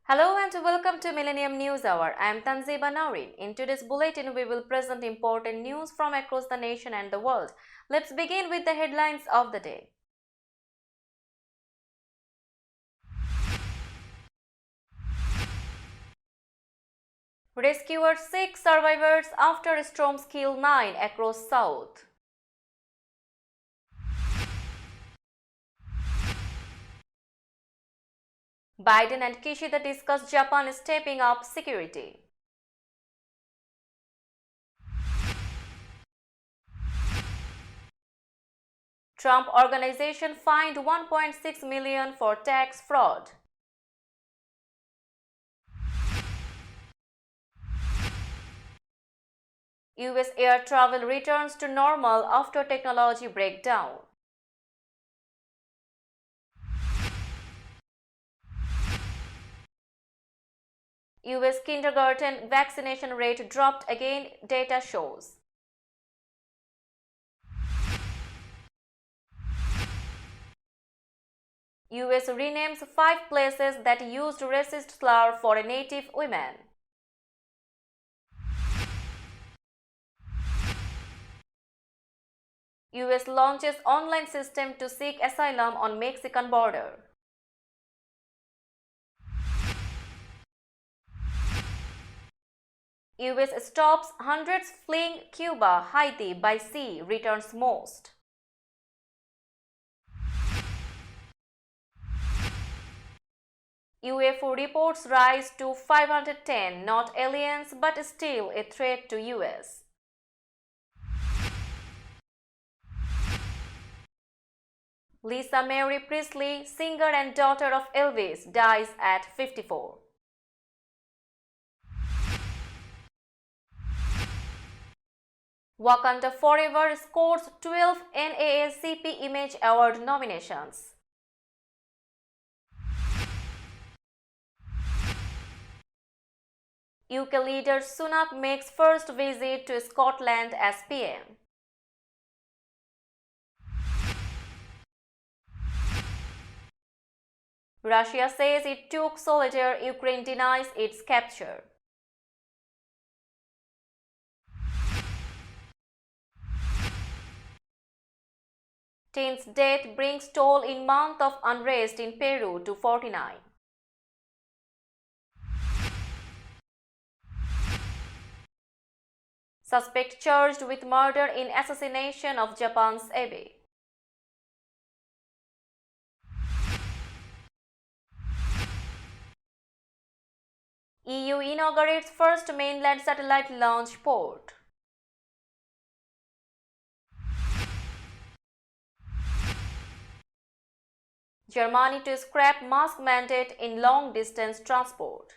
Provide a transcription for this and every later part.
Hello and welcome to Millennium News Hour. I am Tanziba Naurin. In today's bulletin, we will present important news from across the nation and the world. Let's begin with the headlines of the day. Rescuers 6 survivors after storms kill 9 across South. Biden and Kishida discuss Japan stepping up security. Trump organization fined $1.6 million for tax fraud. US air travel returns to normal after technology breakdown. US kindergarten vaccination rate dropped again, data shows. US renames 5 places that used racist slur for native women. US launches online system to seek asylum on Mexican border. US stops hundreds fleeing Cuba, Haiti by sea, returns most. UFO reports rise to 510, not aliens but still a threat to US. Marie Presley, singer and daughter of Elvis, dies at 54. Wakanda Forever scores 12 NAACP Image Award nominations. UK leader Sunak makes first visit to Scotland as PM. Russia says it took Solitaire, Ukraine denies its capture. Teen's death brings toll in month of unrest in Peru to 49. Suspect charged with murder in assassination of Japan's Abe. EU inaugurates first mainland satellite launch port. Germany to scrap mask mandate in long-distance transport.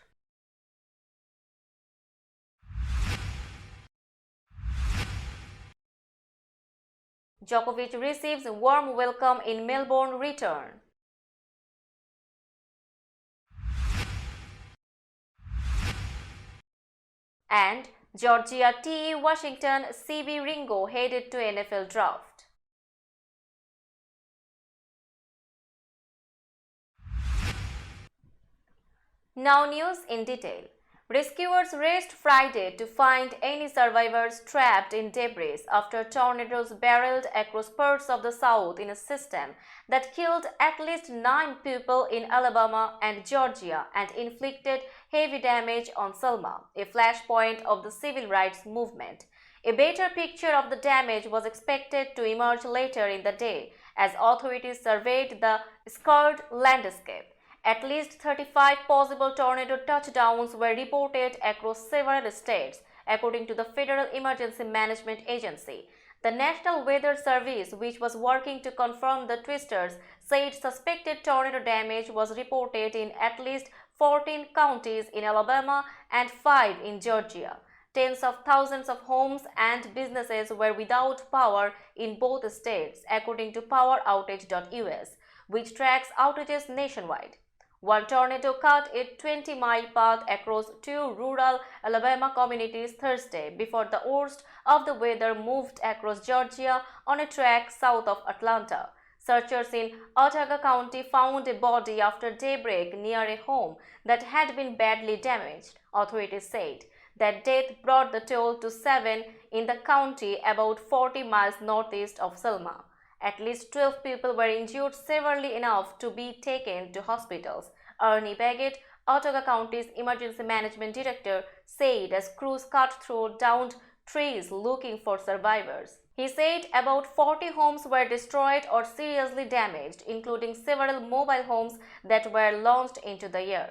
Djokovic receives a warm welcome in Melbourne return. And Georgia TE Washington CB Ringo headed to NFL draft. Now news in detail. Rescuers raced Friday to find any survivors trapped in debris after tornadoes barreled across parts of the South in a system that killed at least 9 people in Alabama and Georgia and inflicted heavy damage on Selma, a flashpoint of the civil rights movement. A better picture of the damage was expected to emerge later in the day as authorities surveyed the scarred landscape. At least 35 possible tornado touchdowns were reported across several states, according to the Federal Emergency Management Agency. The National Weather Service, which was working to confirm the twisters, said suspected tornado damage was reported in at least 14 counties in Alabama and 5 in Georgia. Tens of thousands of homes and businesses were without power in both states, according to poweroutage.us, which tracks outages nationwide. One tornado cut a 20-mile path across 2 rural Alabama communities Thursday before the worst of the weather moved across Georgia on a track south of Atlanta. Searchers in Otaga County found a body after daybreak near a home that had been badly damaged. Authorities said that death brought the toll to 7 in the county about 40 miles northeast of Selma. At least 12 people were injured severely enough to be taken to hospitals. Ernie Baggett, Otaga County's emergency management director, said as crews cut through downed trees looking for survivors. He said about 40 homes were destroyed or seriously damaged, including several mobile homes that were launched into the air.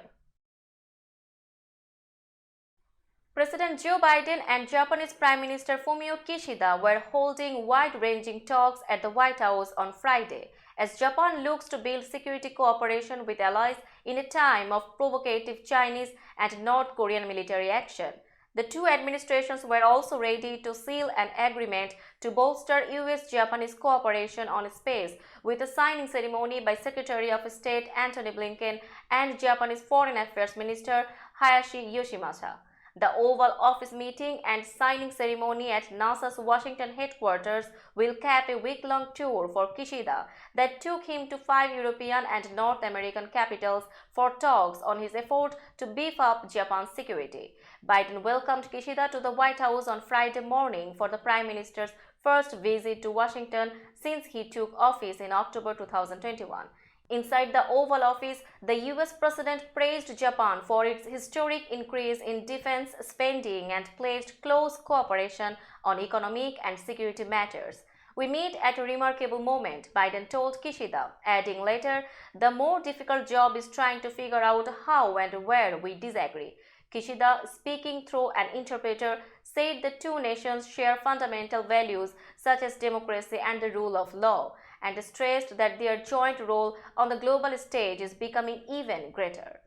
President Joe Biden and Japanese Prime Minister Fumio Kishida were holding wide-ranging talks at the White House on Friday, as Japan looks to build security cooperation with allies in a time of provocative Chinese and North Korean military action. The two administrations were also ready to seal an agreement to bolster US-Japanese cooperation on space with a signing ceremony by Secretary of State Antony Blinken and Japanese Foreign Affairs Minister Hayashi Yoshimasa. The Oval Office meeting and signing ceremony at NASA's Washington headquarters will cap a week-long tour for Kishida that took him to 5 European and North American capitals for talks on his effort to beef up Japan's security. Biden welcomed Kishida to the White House on Friday morning for the Prime Minister's first visit to Washington since he took office in October 2021. Inside the Oval Office, the US President praised Japan for its historic increase in defense spending and pledged close cooperation on economic and security matters. We meet at a remarkable moment, Biden told Kishida, adding later, the more difficult job is trying to figure out how and where we disagree. Kishida, speaking through an interpreter, said the two nations share fundamental values such as democracy and the rule of law, and stressed that their joint role on the global stage is becoming even greater.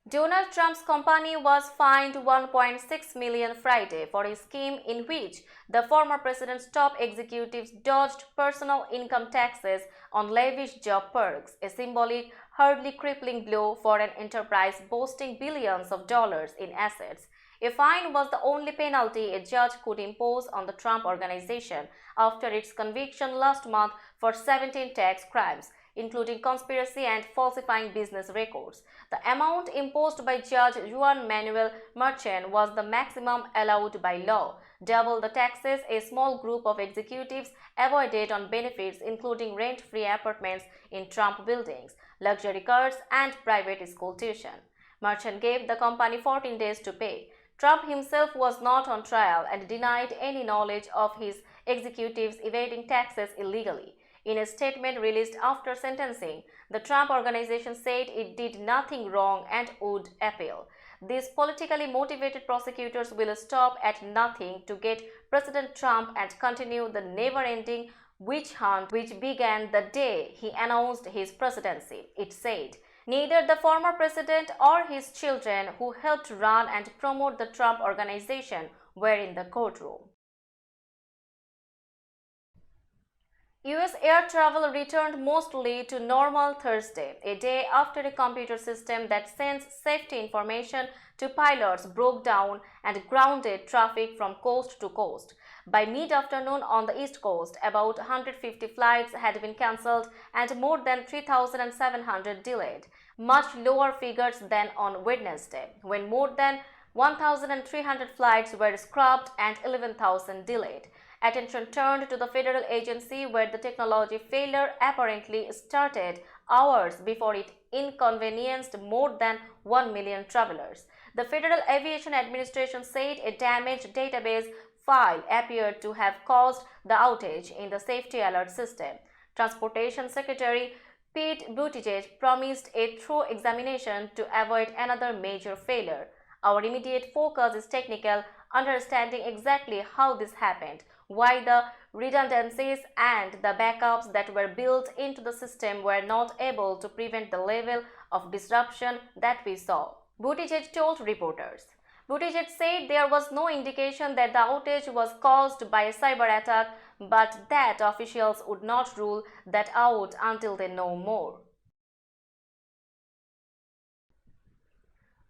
Donald Trump's company was fined $1.6 million Friday for a scheme in which the former president's top executives dodged personal income taxes on lavish job perks, a symbolic, hardly crippling blow for an enterprise boasting billions of dollars in assets. A fine was the only penalty a judge could impose on the Trump organization after its conviction last month for 17 tax crimes, including conspiracy and falsifying business records. The amount imposed by Judge Juan Manuel Marchand was the maximum allowed by law, double the taxes a small group of executives avoided on benefits including rent-free apartments in Trump buildings, luxury cars, and private school tuition. Marchand gave the company 14 days to pay. Trump himself was not on trial and denied any knowledge of his executives evading taxes illegally. In a statement released after sentencing, the Trump organization said it did nothing wrong and would appeal. These politically motivated prosecutors will stop at nothing to get President Trump and continue the never-ending witch hunt which began the day he announced his presidency, it said. Neither the former president or his children, who helped run and promote the Trump organization, were in the courtroom. US air travel returned mostly to normal Thursday, a day after a computer system that sends safety information to pilots broke down and grounded traffic from coast to coast. By mid-afternoon on the East Coast, about 150 flights had been cancelled and more than 3,700 delayed, much lower figures than on Wednesday, when more than 1,300 flights were scrapped and 11,000 delayed. Attention turned to the federal agency where the technology failure apparently started hours before it inconvenienced more than 1 million travelers. The Federal Aviation Administration said a damaged database file appeared to have caused the outage in the safety alert system. Transportation Secretary Pete Buttigieg promised a thorough examination to avoid another major failure. Our immediate focus is technical, understanding exactly how this happened, why the redundancies and the backups that were built into the system were not able to prevent the level of disruption that we saw, Buttigieg told reporters. Buttigieg said there was no indication that the outage was caused by a cyber attack, but that officials would not rule that out until they know more.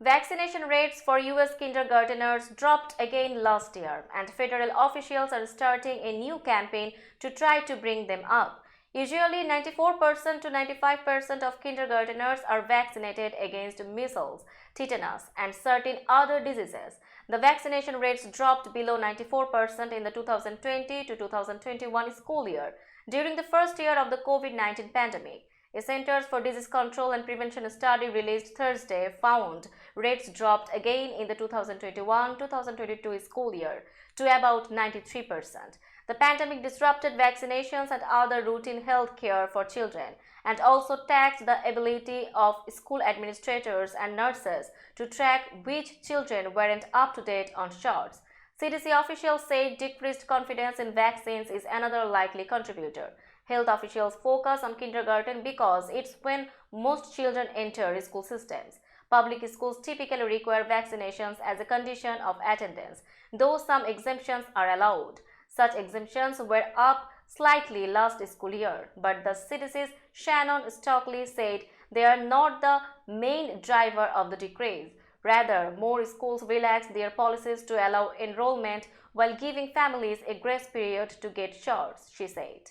Vaccination rates for US kindergarteners dropped again last year, and federal officials are starting a new campaign to try to bring them up. Usually, 94% to 95% of kindergarteners are vaccinated against measles, tetanus, and certain other diseases. The vaccination rates dropped below 94% in the 2020 to 2021 school year, during the first year of the COVID-19 pandemic. A Centers for Disease Control and Prevention study released Thursday found rates dropped again in the 2021-2022 school year to about 93%. The pandemic disrupted vaccinations and other routine health care for children and also taxed the ability of school administrators and nurses to track which children weren't up to date on shots. CDC officials say decreased confidence in vaccines is another likely contributor. Health officials focus on kindergarten because it's when most children enter school systems. Public schools typically require vaccinations as a condition of attendance, though some exemptions are allowed. Such exemptions were up slightly last school year, but the CDC's Shannon Stockley said they are not the main driver of the decrease. Rather, more schools relaxed their policies to allow enrollment while giving families a grace period to get shots, she said.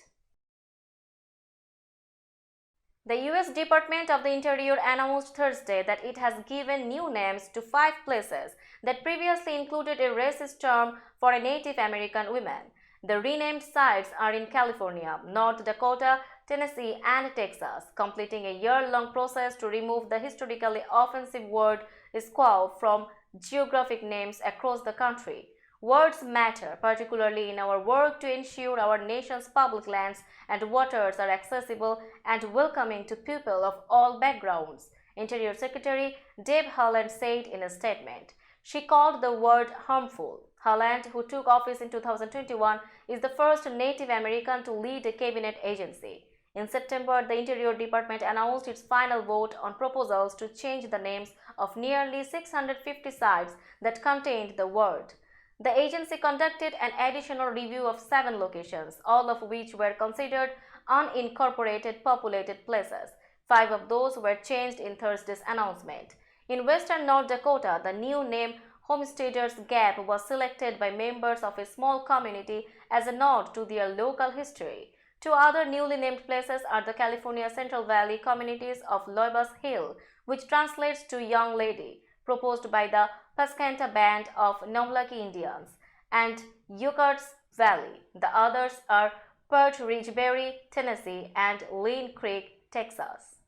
The U.S. Department of the Interior announced Thursday that it has given new names to 5 places that previously included a racist term for a Native American woman. The renamed sites are in California, North Dakota, Tennessee, and Texas, completing a year-long process to remove the historically offensive word squaw from geographic names across the country. Words matter, particularly in our work to ensure our nation's public lands and waters are accessible and welcoming to people of all backgrounds, Interior Secretary Deb Haaland said in a statement. She called the word harmful. Haaland, who took office in 2021, is the first Native American to lead a cabinet agency. In September, the Interior Department announced its final vote on proposals to change the names of nearly 650 sites that contained the word. The agency conducted an additional review of 7 locations, all of which were considered unincorporated populated places. 5 of those were changed in Thursday's announcement. In western North Dakota, the new name Homesteaders Gap was selected by members of a small community as a nod to their local history. 2 other newly named places are the California Central Valley communities of Loibas Hill, which translates to Young Lady, proposed by the Pascanta Band of Nomlaki Indians, and Yucat's Valley. The others are Pert Ridgeberry, Tennessee, and Lean Creek, Texas.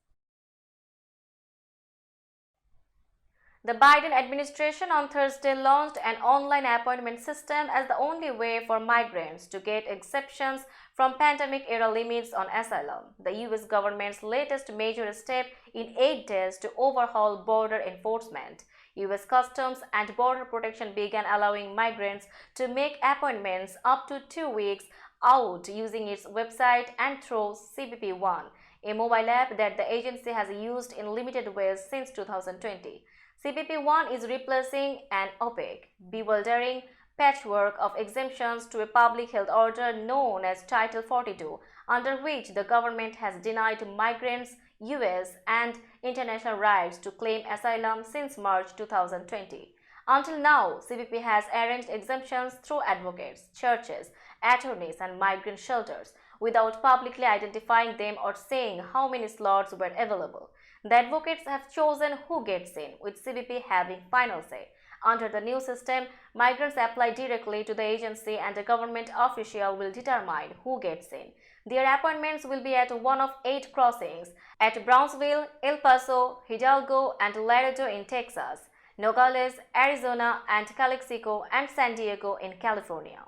The Biden administration on Thursday launched an online appointment system as the only way for migrants to get exceptions from pandemic-era limits on asylum, the U.S. government's latest major step in 8 days to overhaul border enforcement. U.S. Customs and Border Protection began allowing migrants to make appointments up to 2 weeks out using its website and through CBP One, a mobile app that the agency has used in limited ways since 2020. CBP One is replacing an opaque, bewildering patchwork of exemptions to a public health order known as Title 42, under which the government has denied migrants U.S. and international rights to claim asylum since March 2020. Until now, CBP has arranged exemptions through advocates, churches, attorneys, and migrant shelters without publicly identifying them or saying how many slots were available. The advocates have chosen who gets in, with CBP having final say. Under the new system, migrants apply directly to the agency and a government official will determine who gets in. Their appointments will be at one of 8 crossings at Brownsville, El Paso, Hidalgo, and Laredo in Texas, Nogales, Arizona, and Calexico and San Diego in California.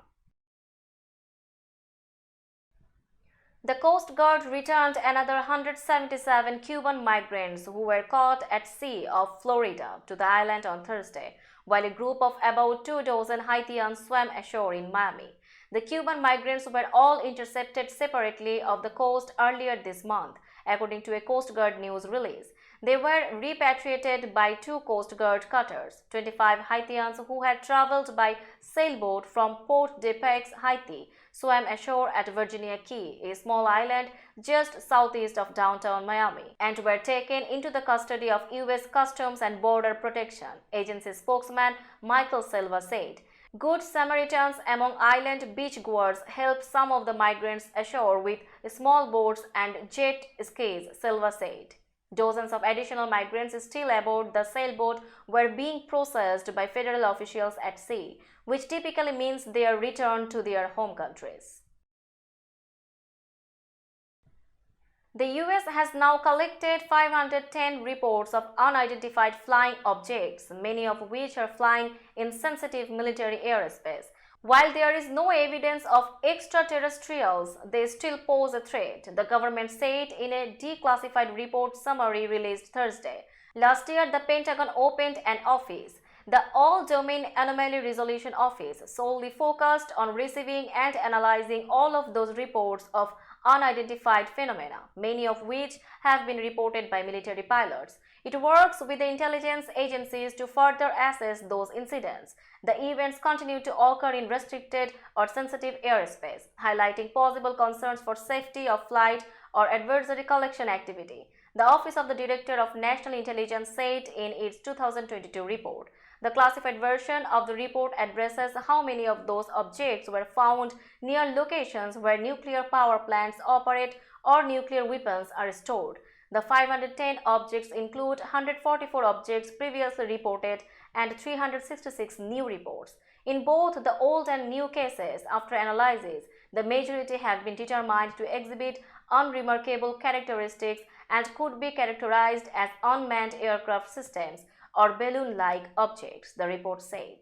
The Coast Guard returned another 177 Cuban migrants who were caught at sea off Florida to the island on Thursday, while a group of about 2 dozen Haitians swam ashore in Miami. The Cuban migrants were all intercepted separately off the coast earlier this month, according to a Coast Guard news release. They were repatriated by 2 Coast Guard cutters. 25 Haitians who had traveled by sailboat from Port de Paix, Haiti, swam ashore at Virginia Key, a small island just southeast of downtown Miami, and were taken into the custody of U.S. Customs and Border Protection, agency spokesman Michael Silva said. Good Samaritans among island beachgoers helped some of the migrants ashore with small boats and jet skis, Silva said. Dozens of additional migrants still aboard the sailboat were being processed by federal officials at sea, which typically means their return to their home countries. The US has now collected 510 reports of unidentified flying objects, many of which are flying in sensitive military airspace. While there is no evidence of extraterrestrials, they still pose a threat, the government said in a declassified report summary released Thursday. Last year, the Pentagon opened an office, the All-Domain Anomaly Resolution Office, solely focused on receiving and analyzing all of those reports of unidentified phenomena, many of which have been reported by military pilots. It works with the intelligence agencies to further assess those incidents. The events continue to occur in restricted or sensitive airspace, highlighting possible concerns for safety of flight or adversary collection activity, the Office of the Director of National Intelligence said in its 2022 report. The classified version of the report addresses how many of those objects were found near locations where nuclear power plants operate or nuclear weapons are stored. The 510 objects include 144 objects previously reported and 366 new reports. In both the old and new cases, after analysis, the majority have been determined to exhibit unremarkable characteristics and could be characterized as unmanned aircraft systems or balloon-like objects, the report said.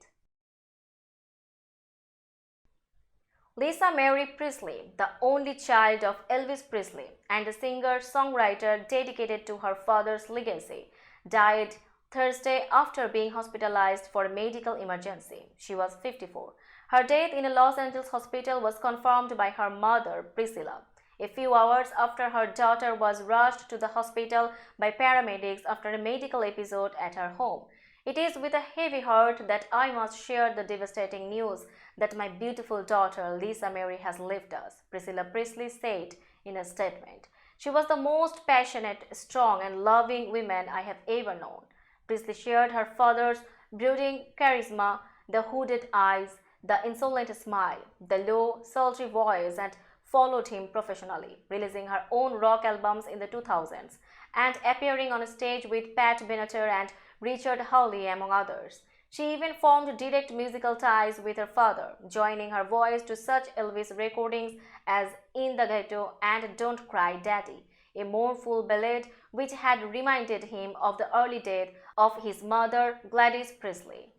Marie Presley, the only child of Elvis Presley and a singer-songwriter dedicated to her father's legacy, died Thursday after being hospitalized for a medical emergency. She was 54. Her death in a Los Angeles hospital was confirmed by her mother, Priscilla, a few hours after her daughter was rushed to the hospital by paramedics after a medical episode at her home. It is with a heavy heart that I must share the devastating news that my beautiful daughter Lisa Marie has left us, Priscilla Presley said in a statement. She was the most passionate, strong and loving woman I have ever known. Presley shared her father's brooding charisma, the hooded eyes, the insolent smile, the low, sultry voice, and followed him professionally, releasing her own rock albums in the 2000s and appearing on stage with Pat Benatar and Richard Hawley among others. She even formed direct musical ties with her father, joining her voice to such Elvis recordings as In the Ghetto and Don't Cry Daddy, a mournful ballad which had reminded him of the early death of his mother, Gladys Presley.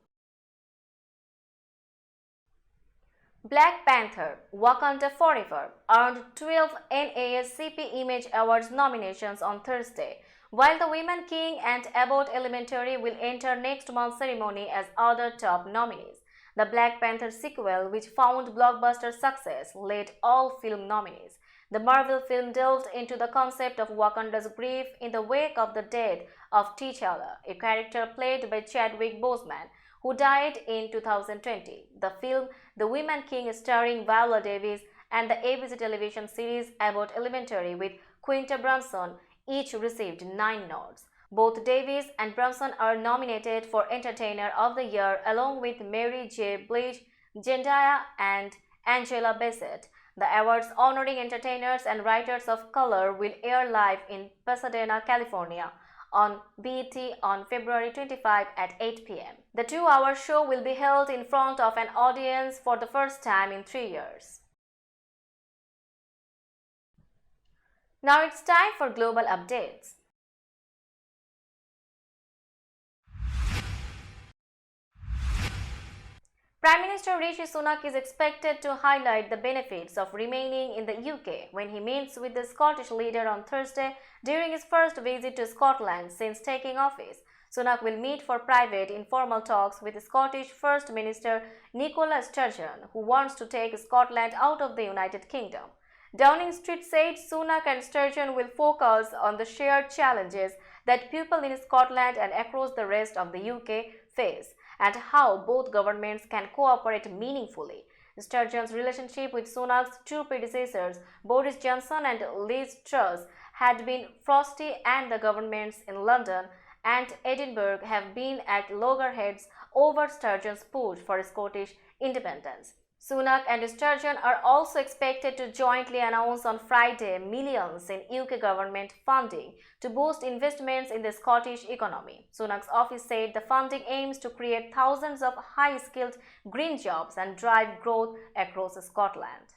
Black Panther: Wakanda Forever earned 12 NASCP Image Awards nominations on Thursday, while The Woman King and Abbott Elementary will enter next month's ceremony as other top nominees. The Black Panther sequel, which found blockbuster success, led all film nominees. The Marvel film delved into the concept of Wakanda's grief in the wake of the death of T'Challa, a character played by Chadwick Boseman, who died in 2020. The film The Woman King, starring Viola Davis, and the ABC television series Abbott Elementary with Quinta Brunson each received 9 nods. Both Davis and Brunson are nominated for Entertainer of the Year along with Mary J. Blige, Zendaya, and Angela Bassett. The awards honoring entertainers and writers of color will air live in Pasadena, California on BET on February 25 at 8 p.m. The 2-hour show will be held in front of an audience for the first time in 3 years. Now it's time for global updates. Prime Minister Rishi Sunak is expected to highlight the benefits of remaining in the UK when he meets with the Scottish leader on Thursday during his first visit to Scotland since taking office. Sunak will meet for private, informal talks with Scottish First Minister Nicola Sturgeon, who wants to take Scotland out of the United Kingdom. Downing Street said Sunak and Sturgeon will focus on the shared challenges that people in Scotland and across the rest of the UK face, and how both governments can cooperate meaningfully. Sturgeon's relationship with Sunak's two predecessors, Boris Johnson and Liz Truss, had been frosty, and the governments in London and Edinburgh have been at loggerheads over Sturgeon's push for Scottish independence. Sunak and Sturgeon are also expected to jointly announce on Friday millions in UK government funding to boost investments in the Scottish economy. Sunak's office said the funding aims to create thousands of high-skilled green jobs and drive growth across Scotland.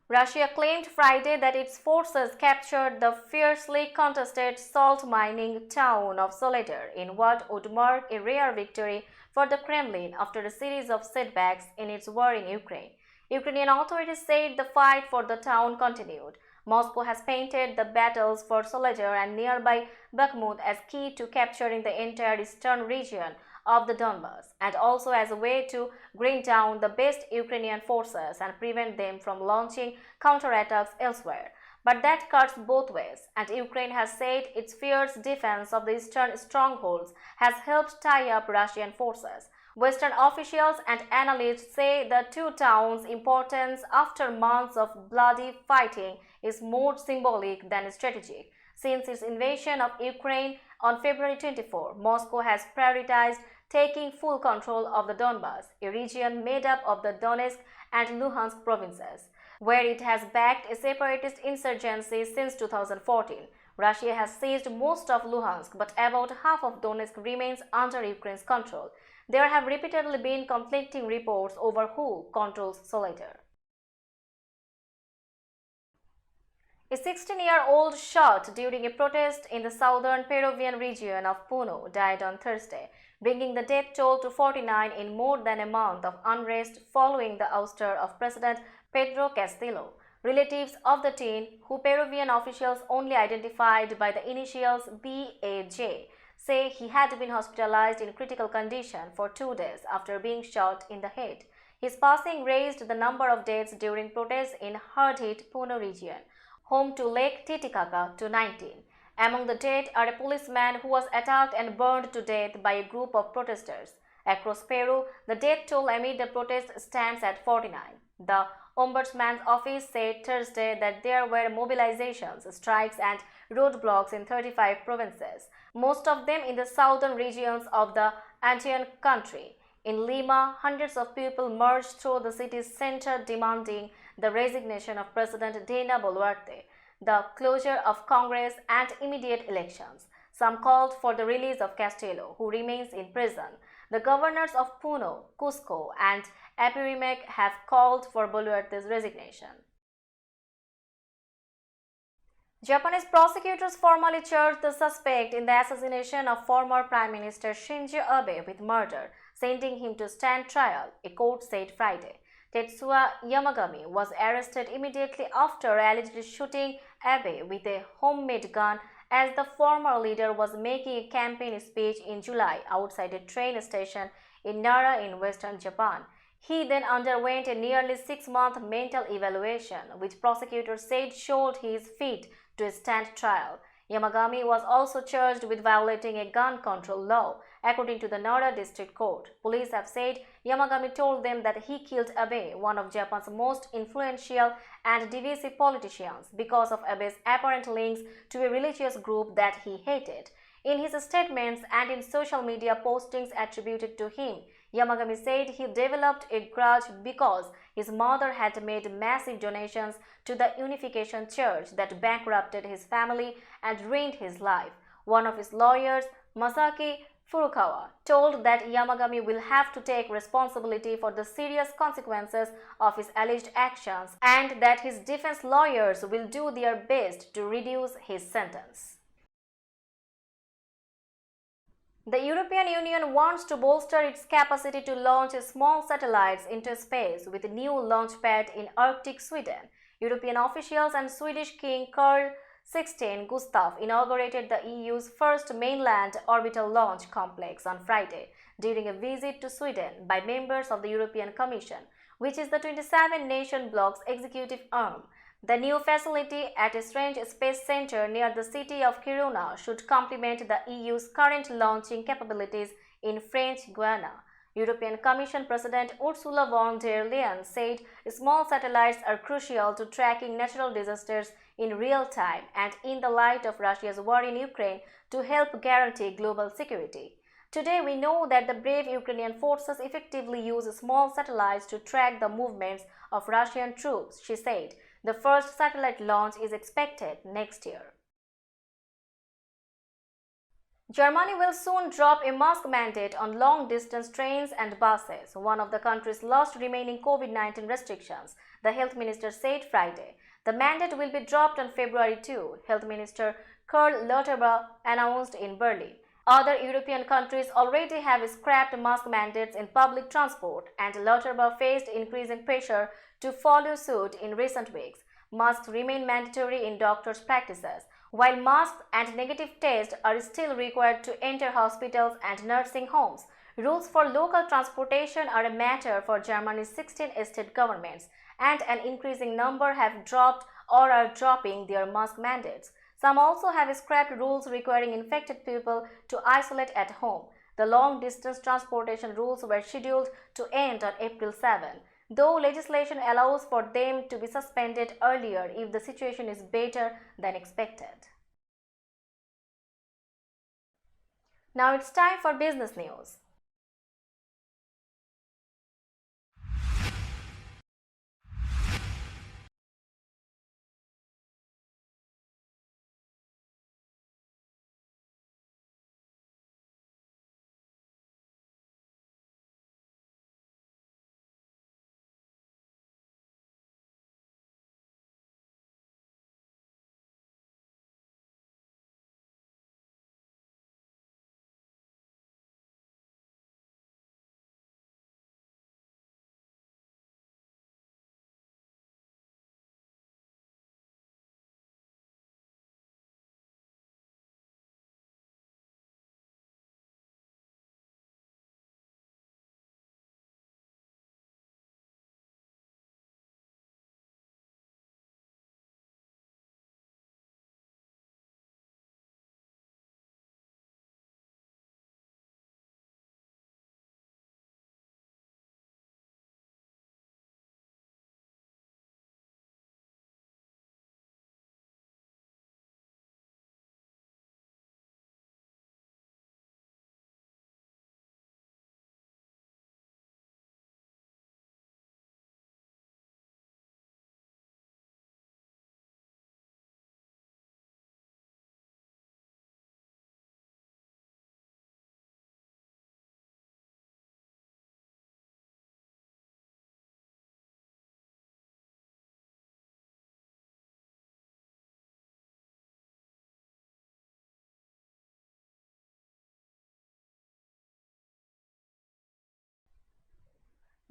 Russia claimed Friday that its forces captured the fiercely contested salt mining town of Solitaire in what would mark a rare victory for the Kremlin after a series of setbacks in its war in Ukraine. Ukrainian authorities said the fight for the town continued. Moscow has painted the battles for Solitaire and nearby Bakhmut as key to capturing the entire eastern region of the Donbas, and also as a way to grind down the best Ukrainian forces and prevent them from launching counterattacks elsewhere. But that cuts both ways, and Ukraine has said its fierce defense of the eastern strongholds has helped tie up Russian forces. Western officials and analysts say the two towns' importance after months of bloody fighting is more symbolic than strategic. Since its invasion of Ukraine on February 24, Moscow has prioritized taking full control of the Donbas, a region made up of the Donetsk and Luhansk provinces, where it has backed a separatist insurgency since 2014. Russia has seized most of Luhansk, but about half of Donetsk remains under Ukraine's control. There have repeatedly been conflicting reports over who controls Solitaire. A 16-year-old shot during a protest in the southern Peruvian region of Puno died on Thursday, bringing the death toll to 49 in more than a month of unrest following the ouster of President Pedro Castillo. Relatives of the teen, who Peruvian officials only identified by the initials BAJ, say he had been hospitalized in critical condition for 2 days after being shot in the head. His passing raised the number of deaths during protests in hard-hit Puno region, home to Lake Titicaca, to 19. Among the dead are a policeman who was attacked and burned to death by a group of protesters. Across Peru, the death toll amid the protests stands at 49. The Ombudsman's office said Thursday that there were mobilizations, strikes and roadblocks in 35 provinces, most of them in the southern regions of the Andean country. In Lima, hundreds of people marched through the city's center demanding the resignation of President Dina Boluarte, the closure of Congress and immediate elections. Some called for the release of Castillo, who remains in prison. The governors of Puno, Cusco and Apurímac have called for Boluarte's resignation. Japanese prosecutors formally charged the suspect in the assassination of former Prime Minister Shinzo Abe with murder, sending him to stand trial, a court said Friday. Tetsuya Yamagami was arrested immediately after allegedly shooting Abe with a homemade gun as the former leader was making a campaign speech in July outside a train station in Nara in western Japan. He then underwent a nearly 6-month mental evaluation, which prosecutors said showed he is fit to stand trial. Yamagami was also charged with violating a gun control law, according to the Nara District Court. Police have said Yamagami told them that he killed Abe, one of Japan's most influential and divisive politicians, because of Abe's apparent links to a religious group that he hated. In his statements and in social media postings attributed to him, Yamagami said he developed a grudge because his mother had made massive donations to the Unification Church that bankrupted his family and ruined his life. One of his lawyers, Masaki Furukawa, told that Yamagami will have to take responsibility for the serious consequences of his alleged actions and that his defense lawyers will do their best to reduce his sentence. The European Union wants to bolster its capacity to launch small satellites into space with a new launch pad in Arctic Sweden. European officials and Swedish King Carl XVI Gustaf inaugurated the EU's first mainland orbital launch complex on Friday during a visit to Sweden by members of the European Commission, which is the 27-nation bloc's executive arm. The new facility at a strange space center near the city of Kiruna should complement the EU's current launching capabilities in French Guiana. European Commission President Ursula von der Leyen said small satellites are crucial to tracking natural disasters in real time and in the light of Russia's war in Ukraine to help guarantee global security. Today, we know that the brave Ukrainian forces effectively use small satellites to track the movements of Russian troops, she said. The first satellite launch is expected next year. Germany will soon drop a mask mandate on long-distance trains and buses, one of the country's last remaining COVID-19 restrictions, the health minister said Friday. The mandate will be dropped on February 2, Health Minister Karl Lauterbach announced in Berlin. Other European countries already have scrapped mask mandates in public transport, and Lauterbach faced increasing pressure to follow suit in recent weeks. Masks remain mandatory in doctors' practices, while masks and negative tests are still required to enter hospitals and nursing homes. Rules for local transportation are a matter for Germany's 16 state governments, and an increasing number have dropped or are dropping their mask mandates. Some also have scrapped rules requiring infected people to isolate at home. The long-distance transportation rules were scheduled to end on April 7, though legislation allows for them to be suspended earlier if the situation is better than expected. Now it's time for business news.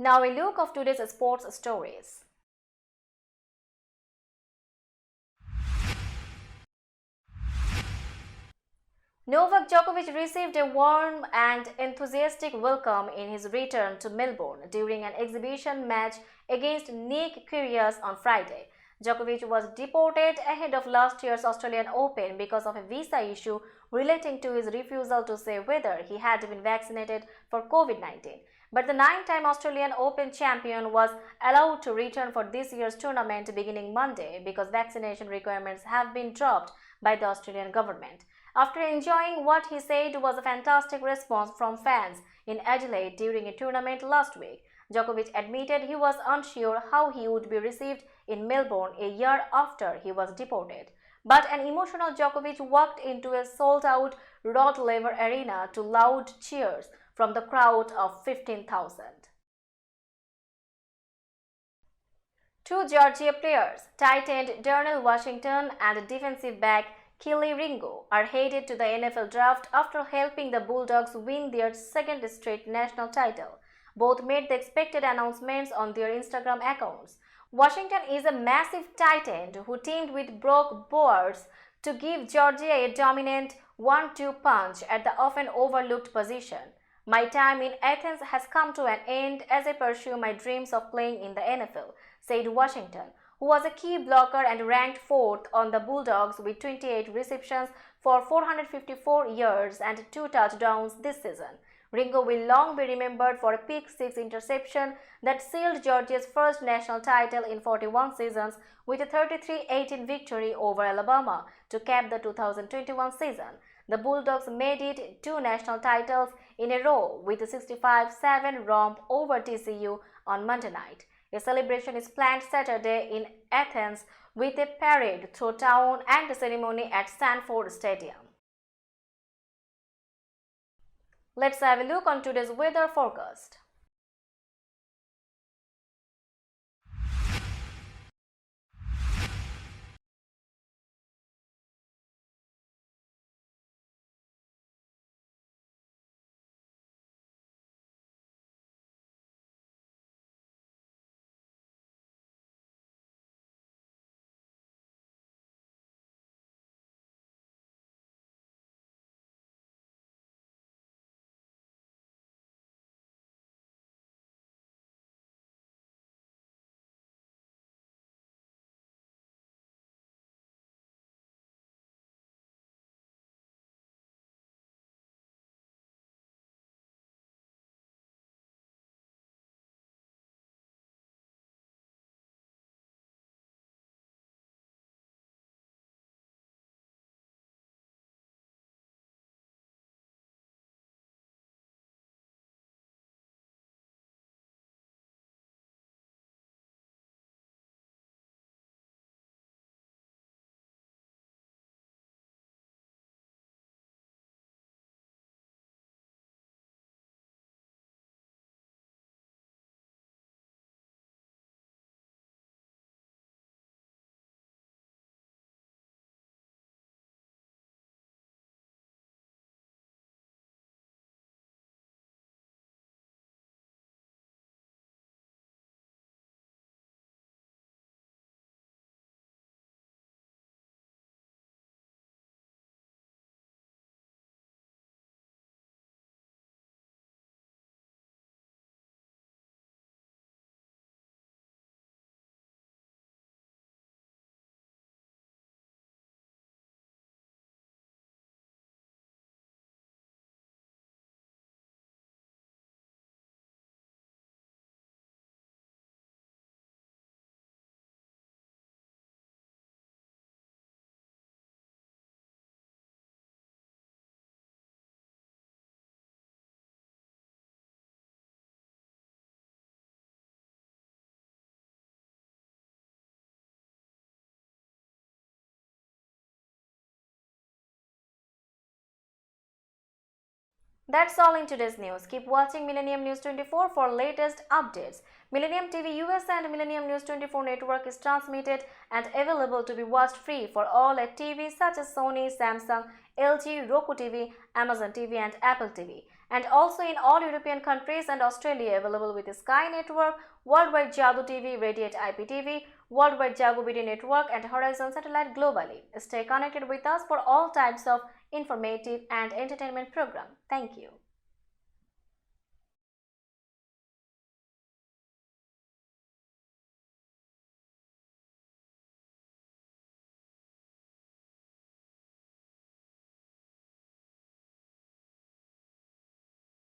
Now a look of today's sports stories. Novak Djokovic received a warm and enthusiastic welcome in his return to Melbourne during an exhibition match against Nick Kyrgios on Friday. Djokovic was deported ahead of last year's Australian Open because of a visa issue relating to his refusal to say whether he had been vaccinated for COVID-19. But the 9-time Australian Open champion was allowed to return for this year's tournament beginning Monday because vaccination requirements have been dropped by the Australian government. After enjoying what he said was a fantastic response from fans in Adelaide during a tournament last week, Djokovic admitted he was unsure how he would be received in Melbourne a year after he was deported. But an emotional Djokovic walked into a sold-out Rod Laver Arena to loud cheers from the crowd of 15,000. Two Georgia players, tight end Darnell Washington and defensive back Kelly Ringo, are headed to the NFL draft after helping the Bulldogs win their second straight national title. Both made the expected announcements on their Instagram accounts. Washington is a massive tight end who teamed with Brock Bowers to give Georgia a dominant 1-2 punch at the often overlooked position. "My time in Athens has come to an end as I pursue my dreams of playing in the NFL," said Washington, who was a key blocker and ranked 4th on the Bulldogs with 28 receptions for 454 yards and 2 touchdowns this season. Ringo will long be remembered for a pick 6 interception that sealed Georgia's first national title in 41 seasons with a 33-18 victory over Alabama to cap the 2021 season. The Bulldogs made it 2 national titles in a row with a 65-7 romp over TCU on Monday night. A celebration is planned Saturday in Athens with a parade through town and a ceremony at Sanford Stadium. Let's have a look on today's weather forecast. That's all in today's news. Keep watching Millennium News 24 for latest updates. Millennium TV US and Millennium News 24 network is transmitted and available to be watched free for all at TVs such as Sony, Samsung, LG, Roku TV, Amazon TV and Apple TV. And also in all European countries and Australia available with Sky Network, Worldwide Jago TV, Radiate IPTV, Worldwide Jago Video Network and Horizon Satellite globally. Stay connected with us for all types of informative and entertainment program. Thank you.